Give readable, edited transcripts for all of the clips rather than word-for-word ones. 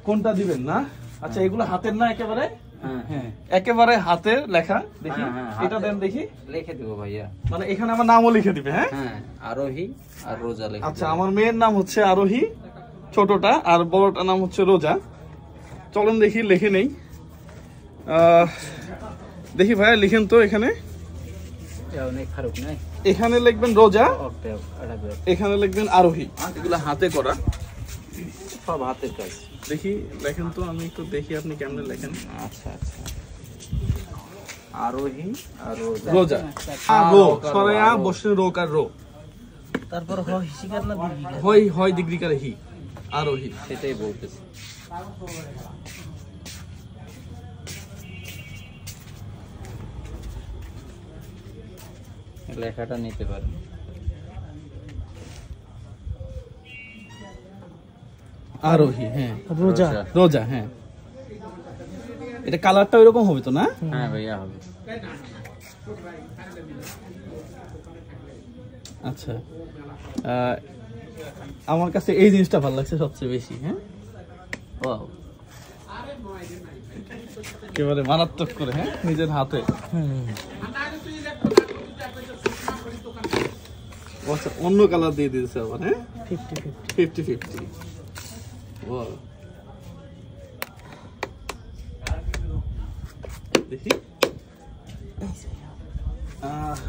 কোনটা দিবেন না? আচ্ছা এগুলো হাতের না একেবারে? হ্যাঁ একেবারে হাতের লেখা। দেখি এটা দেন দেখি। লিখে দিব ভাইয়া, মানে এখানে আমার নামও লিখে দিবে? হ্যাঁ আরোহী আর রোজা লিখে। আচ্ছা আমার মেয়ের নাম হচ্ছে আরোহী ছোটটা, আর বড়টার নাম হচ্ছে রোজা। চলেন দেখি লিখে নেই। দেখি ভাইয়া লিখেন তো। এখানে এখানে লিখবেন রোজা, এখানে লিখবেন আরোহী। এগুলো হাতে করা, সব হাতের কাজ। দেখি লেখেন তো, আমি একটু দেখি আপনি কেমনে লেখেন। আচ্ছা আচ্ছা, আরোহী আর রোজা, আরো সরেয়া বসে রোক আর রো, তারপর হয় হিসিকার না দিগরিকার? হয় হয় দিগরিকার হি, আরোহী। সেটাই বলতেছি। লেখাটা নিতে পারেন। আরোহী, হ্যাঁ রোজা, রোজা। হ্যাঁ এটা কালারটা ওইরকম হবে তো না? হ্যাঁ ভাইয়া হবে। আচ্ছা আমার কাছে এই জিনিসটা ভালো লাগছে সবচেয়ে বেশি। হ্যাঁ ওয়াও, একেবারে মারাত্মক করে। হ্যাঁ নিজের হাতে। আচ্ছা অন্য কালার দিয়ে দিয়েছে আবার। হ্যাঁ 50-50 ওয়াও। দেখি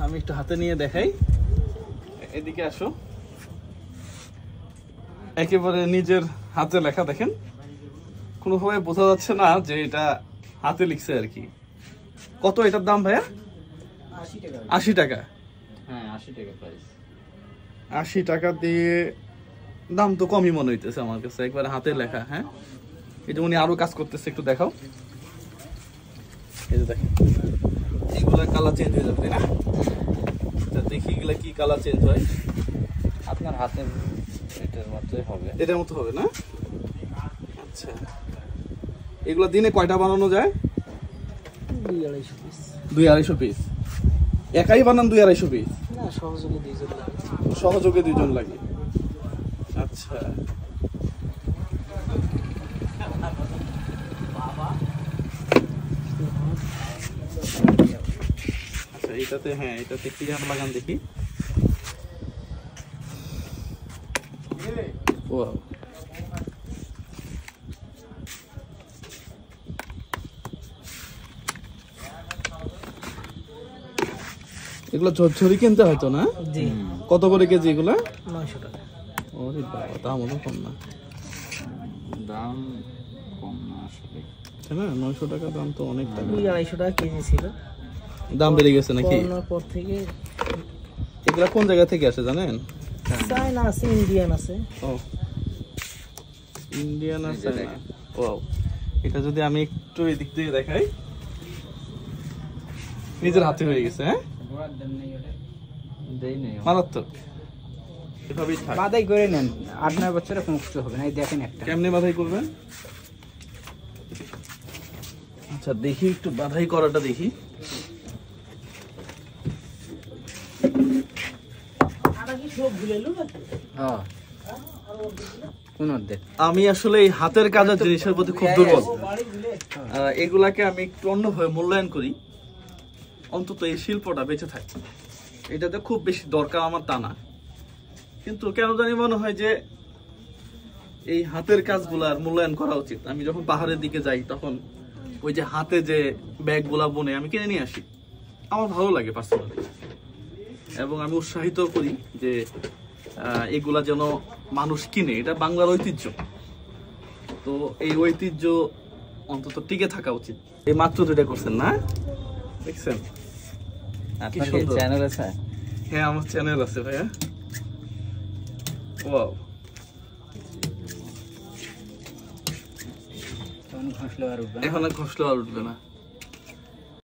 আমি একটু হাতে নিয়ে দেখাই। এদিকে আসো। একেবারে নিজের হাতে লেখা, দেখেন কোনোভাবে বোঝা যাচ্ছে না যে এটা হাতে লিখছে আর কি। কত এটার দাম ভাইয়া? 80 টাকা। হ্যাঁ 80 টাকা প্রাইস। 80 টাকা দিয়ে দাম তো কমই মনে হইতেছে আমার কাছে, একবার হাতে লেখা। হ্যাঁ এই যে উনি আরো কাজ করতেছে, একটু দেখাও। এই যে দেখেন এইগুলা কালার চেঞ্জ হয়ে যাবে তাই না? দেখি এগুলা কি কালার চেঞ্জ হয়। আপনার হাতের এটার মতোই হবে। এটার মতো হবে না? আচ্ছা এগুলা দিনে কয়টা বানানো যায়? 2-250 পিস। 2-250 পিস একাই বানান? 2-250 পিস না, সহযোগে 2 জন লাগে। সহযোগে 2 জন লাগে। আচ্ছা আচ্ছা এটাতে, হ্যাঁ এটাতে ক্লিয়ার লাগান দেখি। ওয়াও এগুলো ঝরঝরি কিনতে হয়তো না? জি। কত করে কেজি এগুলা? 900 টাকা। ওরে বাবা, দাম অত কম না। দাম কম না আসলে, তাই না? 900 টাকা দাম তো অনেক টাকা। 200-250 টাকা কেজি ছিল, দাম বেড়ে গেছে নাকি? করোনার পর থেকে। এগুলা কোন জায়গা থেকে আসে জানেন? চায়না আছে, ইন্ডিয়ান আছে। ও ইন্ডিয়ান আছে। ওয়াও, এটা যদি আমি একটু এদিক দিয়ে দেখাই, নিজের হাতে হয়ে গেছে। হ্যাঁ মারাত্মক। এভাবেই থাক। বাধাই করে নেন, 8-9 বছরে কোনো কিছু হবে না। এই দেখেন একটা কেমনে বাধাই করবেন? আচ্ছা দেখি একটু বাধাই করাটা দেখি। আমি আসলে এই হাতের কাজের জিনিসের প্রতি খুব দুর্বল। এগুলাকে আমি একটু অন্যভাবে মূল্যায়ন করি, অন্তত এই শিল্পটা বেঁচে থাকে। এটাতে খুব বেশি দরকার আমার তা না, কিন্তু কেন জানি মনে হয় যে এই হাতের কাজগুলার মূল্যায়ন করা উচিত। আমি যখন পাহাড়ের দিকে যাই তখন ওই যে হাতে যে ব্যাগগুলা বনে আমি কিনে নিয়ে আসি, আমার ভালো লাগে পার্সোনালি, এবং আমি উৎসাহিত করি যে এগুলা যেন মানুষ কিনে। এটা বাংলার ঐতিহ্য, তো এই ঐতিহ্য অন্তত টিকে থাকা উচিত। এই মাত্র যেটা করছেন না, দেখছেন? আপনার কি চ্যানেল আছে? হ্যাঁ আমার চ্যানেল আছে ভাইয়া। ওয়াও, এখন আর ঘষলেও আর উঠবে না।